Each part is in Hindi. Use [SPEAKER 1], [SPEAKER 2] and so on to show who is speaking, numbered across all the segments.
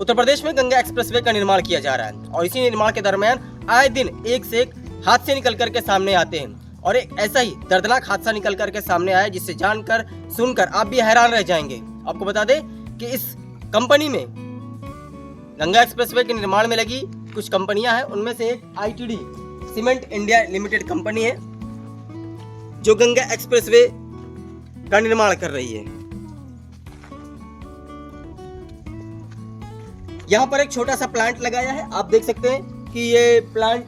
[SPEAKER 1] उत्तर प्रदेश में गंगा एक्सप्रेसवे का निर्माण किया जा रहा है और इसी निर्माण के दरमियान आए दिन एक से एक हादसे निकल कर के सामने आते हैं और एक ऐसा ही दर्दनाक हादसा निकल कर के सामने आया जिससे जानकर सुनकर आप भी हैरान रह जाएंगे। आपको बता दें कि इस कंपनी में गंगा एक्सप्रेसवे के निर्माण में लगी कुछ कंपनियां हैं, उनमें से एक ITD cement India limited company है जो गंगा एक्सप्रेसवे का निर्माण कर रही है। यहाँ पर एक छोटा सा प्लांट लगाया है, आप देख सकते हैं कि ये प्लांट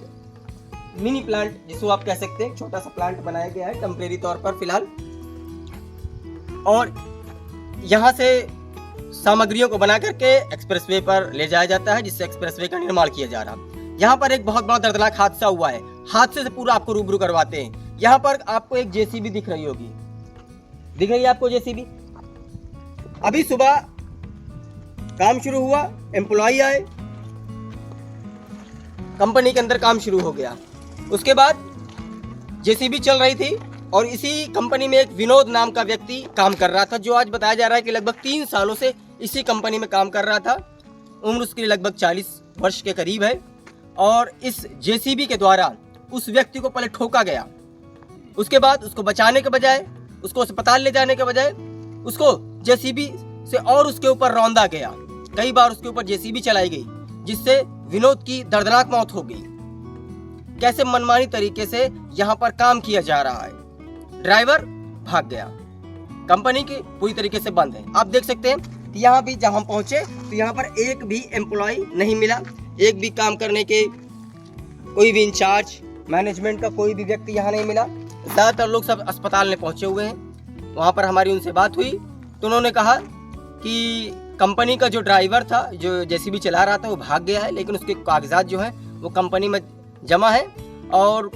[SPEAKER 1] मिनी प्लांट जिसको आप कह सकते हैं, छोटा सा प्लांट बनाया गया है टेम्परेरी तौर पर फिलहाल। और यहाँ से सामग्रियों को बना करके एक्सप्रेसवे पर ले जाया जाता है जिससे एक्सप्रेसवे का निर्माण किया जा रहा है। यहाँ पर एक बहुत बड़ा दर्दनाक हादसा हुआ है, हादसे से पूरा आपको रूबरू करवाते हैं। यहाँ पर आपको एक जेसीबी दिख रही होगी, दिख रही है आपको जेसीबी। अभी सुबह काम शुरू हुआ, एम्प्लॉय आए, कंपनी के अंदर काम शुरू हो गया। उसके बाद जेसीबी चल रही थी और इसी कंपनी में एक विनोद नाम का व्यक्ति काम कर रहा था जो आज बताया जा रहा है कि लगभग 3 सालों से इसी कंपनी में काम कर रहा था। उम्र उसकी लगभग 40 वर्ष के करीब है और इस जेसीबी के द्वारा उस व्यक्ति को पहले ठोका गया। उसके बाद उसको बचाने के बजाय, उसको अस्पताल ले जाने के बजाय उसको जेसीबी से और उसके ऊपर रौंदा गया। कई बार उसके ऊपर जेसीबी चलाई गई जिससे विनोद की दर्दनाक मौत हो गई। कैसे मनमानी तरीके से यहाँ पर काम किया जा रहा है। ड्राइवर भाग गया, कंपनी की पूरी तरीके से बंद है। आप देख सकते हैं यहाँ भी जब हम पहुंचे तो यहाँ पर एक भी एम्प्लॉय नहीं मिला, एक भी काम करने के कोई भी इंचार्ज मैनेजमेंट का कोई भी व्यक्ति यहाँ नहीं मिला। ज्यादातर लोग सब अस्पताल में पहुंचे हुए हैं। वहां पर हमारी उनसे बात हुई तो उन्होंने कहा कि कंपनी का जो ड्राइवर था, जो जेसीबी चला रहा था, वो भाग गया है, लेकिन उसके कागजात जो है वो कंपनी में जमा है और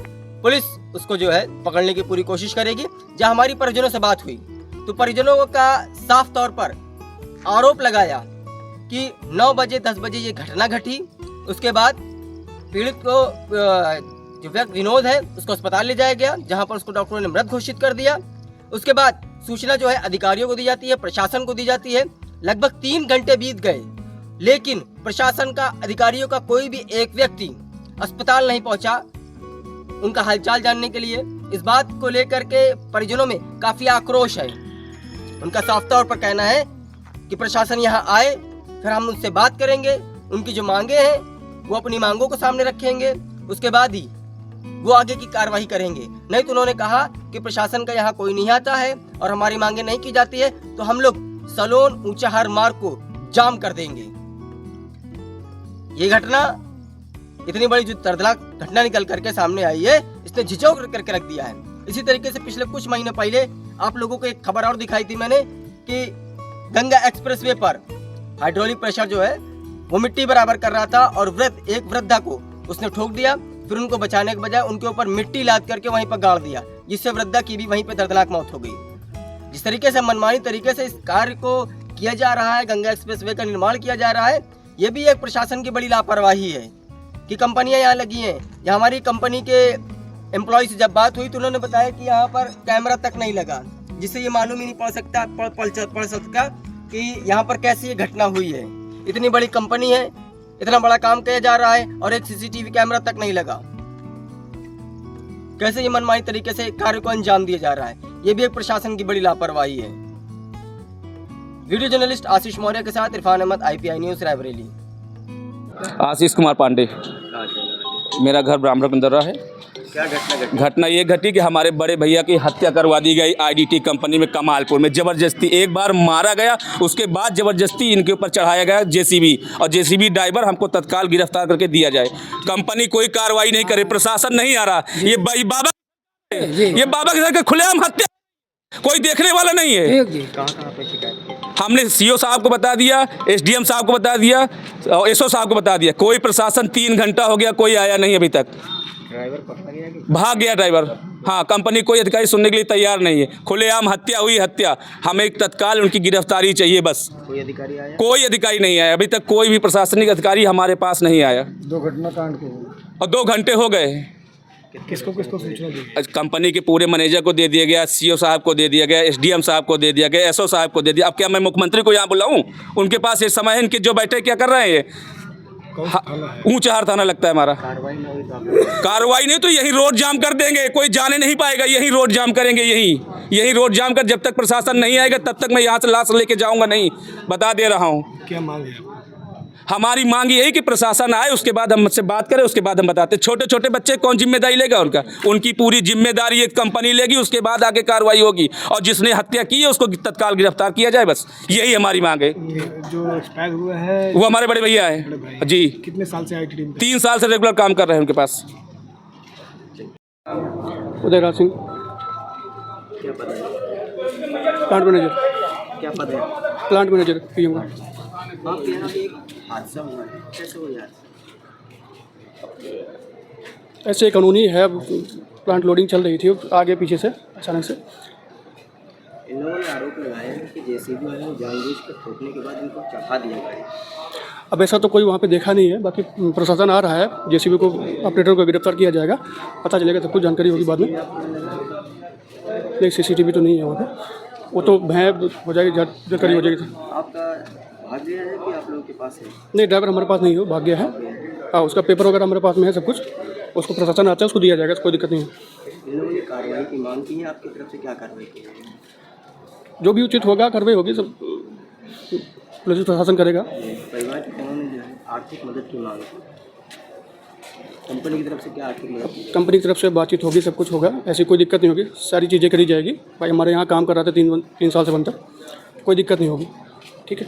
[SPEAKER 1] पुलिस उसको जो है पकड़ने की पूरी कोशिश करेगी। जब हमारी परिजनों से बात हुई तो परिजनों का साफ तौर पर आरोप लगाया कि 9 बजे 10 बजे ये घटना घटी। उसके बाद पीड़ित को जो व्यक्ति विनोद है उसको अस्पताल ले जाया गया जहां पर उसको डॉक्टरों ने मृत घोषित कर दिया। उसके बाद सूचना जो है अधिकारियों को दी जाती है, प्रशासन को दी जाती है। लगभग 3 घंटे बीत गए लेकिन प्रशासन का, अधिकारियों का कोई भी एक व्यक्ति अस्पताल नहीं पहुंचा उनका हालचाल जानने के लिए। इस बात को लेकर के परिजनों में काफी आक्रोश है। उनका साफ तौर पर कहना है कि प्रशासन यहाँ आए, फिर हम उनसे बात करेंगे, उनकी जो मांगे हैं वो अपनी मांगों को सामने रखेंगे, उसके बाद ही वो आगे की कार्रवाई करेंगे। नहीं तो उन्होंने कहा कि प्रशासन का यहाँ कोई नहीं आता है और हमारी मांगे नहीं की जाती है तो हम लोग सलोन ऊंचाहार मार्ग को जाम कर देंगे। ये घटना, इतनी बड़ी जो दर्दनाक घटना निकल करके सामने आई है, इसने झिझोक करके रख दिया है। इसी तरीके से पिछले कुछ महीने पहले आप लोगों को एक खबर और दिखाई थी मैंने कि गंगा एक्सप्रेसवे पर हाइड्रोलिक प्रेशर जो है वो मिट्टी बराबर कर रहा था और एक वृद्धा को उसने ठोक दिया। फिर उनको बचाने के बजाय उनके ऊपर मिट्टी लाद करके वहीं पर गाड़ दिया जिससे वृद्धा की भी वहीं पर दर्दनाक मौत हो गई। जिस तरीके से मनमानी तरीके से इस कार्य को किया जा रहा है, गंगा एक्सप्रेसवे का निर्माण किया जा रहा है, ये भी एक प्रशासन की बड़ी लापरवाही है कि कंपनियां यहाँ लगी हैं। यहाँ हमारी कंपनी के एम्प्लॉय से जब बात हुई तो उन्होंने बताया कि यहाँ पर कैमरा तक नहीं लगा जिससे ये मालूम ही नहीं पड़ सकता कि यहाँ पर कैसी ये घटना हुई है। इतनी बड़ी कंपनी है, इतना बड़ा काम किया जा रहा है और एक सीसीटीवी कैमरा तक नहीं लगा। कैसे ये मनमानी तरीके से कार्य को अंजाम दिया जा रहा है, ये भी एक प्रशासन की बड़ी लापरवाही है। वीडियो जर्नलिस्ट आशीष मौर्य के साथ इरफान अहमद, IPI न्यूज़, रायबरेली।
[SPEAKER 2] आशीष कुमार पांडे, मेरा घर ब्राह्मण दर्रा है।
[SPEAKER 1] क्या घटना
[SPEAKER 2] ये घटी कि हमारे बड़े भैया की हत्या करवा दी गई IDT कंपनी में कमालपुर में। जबरदस्ती एक बार मारा गया, उसके बाद जबरदस्ती इनके ऊपर चढ़ाया गया जेसीबी, और जेसीबी ड्राइवर हमको तत्काल गिरफ्तार करके दिया जाए। कंपनी कोई कार्रवाई नहीं करे, प्रशासन नहीं आ रहा। ये बाबा के घर के खुलेआम हत्या, कोई देखने वाला नहीं है।
[SPEAKER 1] कहाँ पे शिकायत?
[SPEAKER 2] हमने CO साहब को बता दिया, SDM साहब को बता दिया और SO साहब को बता दिया। कोई प्रशासन 3 घंटा हो गया, कोई आया नहीं अभी तक।
[SPEAKER 1] ड्राइवर पकड़ा गया कि?
[SPEAKER 2] भाग गया ड्राइवर। हाँ, कंपनी कोई अधिकारी सुनने के लिए तैयार नहीं है। खुलेआम हत्या हुई, हत्या। हमें तत्काल उनकी गिरफ्तारी चाहिए बस।
[SPEAKER 1] कोई अधिकारी आया?
[SPEAKER 2] कोई अधिकारी नहीं आया अभी तक, कोई भी प्रशासनिक अधिकारी हमारे पास नहीं आया।
[SPEAKER 3] 2 घटना कांड के
[SPEAKER 2] और 2 घंटे हो गए।
[SPEAKER 3] किसको किसको सूचना दी?
[SPEAKER 2] आज कंपनी के पूरे मैनेजर को दे दिया गया, सीईओ साहब को दे दिया गया, एसडीएम साहब को दे दिया गया, एसओ साहब को दे दिया। अब क्या मैं मुख्यमंत्री को यहाँ बुलाऊं? उनके पास ये समय है, इनके जो बैठे क्या कर रहे हैं ये?
[SPEAKER 3] कौन सा थाना है?
[SPEAKER 2] ऊंचा हार थाना लगता है हमारा। कार्रवाई नहीं तो यही रोड जाम कर देंगे, कोई जाने नहीं पाएगा, यही रोड जाम करेंगे, यही रोड जाम कर, जब तक प्रशासन नहीं आएगा तब तक मैं यहाँ से लाश लेके जाऊंगा नहीं, बता दे रहा हूँ।
[SPEAKER 3] क्या मांग है आपकी?
[SPEAKER 2] हमारी मांग यही कि प्रशासन आए, उसके बाद हम मुझसे बात करें, उसके बाद हम बताते। छोटे छोटे बच्चे कौन जिम्मेदारी लेगा उनका? उनकी पूरी जिम्मेदारी एक कंपनी लेगी, उसके बाद आगे कार्रवाई होगी, और जिसने हत्या की है उसको तत्काल गिरफ्तार किया जाए, बस यही हमारी मांग है।
[SPEAKER 3] ये जो एक्सपायर हुआ है
[SPEAKER 2] वो हमारे बड़े भैया
[SPEAKER 3] बड़े
[SPEAKER 2] हैं
[SPEAKER 3] भाई।
[SPEAKER 2] जी,
[SPEAKER 3] कितने साल से आईटी टीम
[SPEAKER 2] 3 साल से रेगुलर काम कर रहे हैं उनके पास।
[SPEAKER 3] उदयराज सिंह,
[SPEAKER 1] क्या पता है?
[SPEAKER 3] Plant manager.
[SPEAKER 1] क्या पता है?
[SPEAKER 3] प्लांट मैनेजर पीएम का।
[SPEAKER 1] आपके यहाँ भी एक हादसा हुआ है, कैसे हुआ यार?
[SPEAKER 3] ऐसे कानूनी है, प्लांट लोडिंग चल रही थी, आगे पीछे से अचानक से।
[SPEAKER 1] इन लोगों ने आरोप लगाया है कि जेसीबी वाले ने जानबूझकर ठोकने के बाद इनको चढ़ा दिया गाड़ी।
[SPEAKER 3] अब ऐसा तो कोई वहाँ पे देखा नहीं है, बाकी प्रशासन आ रहा है, जेसीबी को ऑपरेटर को गिरफ्तार किया जाएगा, पता चलेगा, सब कुछ जानकारी होगी बाद में। नहीं, सीसीटीवी तो नहीं है वहाँ पे, वो तो भय हो जाएगी, जानकारी हो जाएगी।
[SPEAKER 1] आपका भाग्य है कि आप लोगों के पास है?
[SPEAKER 3] नहीं, ड्राइवर हमारे पास नहीं हो, भाग गया है। हाँ, उसका पेपर वगैरह हमारे पास में है, सब कुछ, उसको प्रशासन आता है, उसको दिया जाएगा, कोई दिक्कत नहीं है।
[SPEAKER 1] इन लोगों ने कार्रवाई की मांग की है, आपकी तरफ से क्या कार्रवाई की है?
[SPEAKER 3] जो भी उचित होगा कार्रवाई होगी, सब पुलिस प्रशासन करेगा।
[SPEAKER 1] परिवार के कानून जो है आर्थिक मदद की मांग है, कंपनी की तरफ से क्या आर्थिक मदद की?
[SPEAKER 3] कंपनी की तरफ से बातचीत होगी, सब कुछ होगा, ऐसी कोई दिक्कत नहीं होगी, सारी चीज़ें करी जाएगी। भाई हमारे यहाँ काम कर रहा था 3 साल से बनता, कोई दिक्कत नहीं होगी, ठीक है।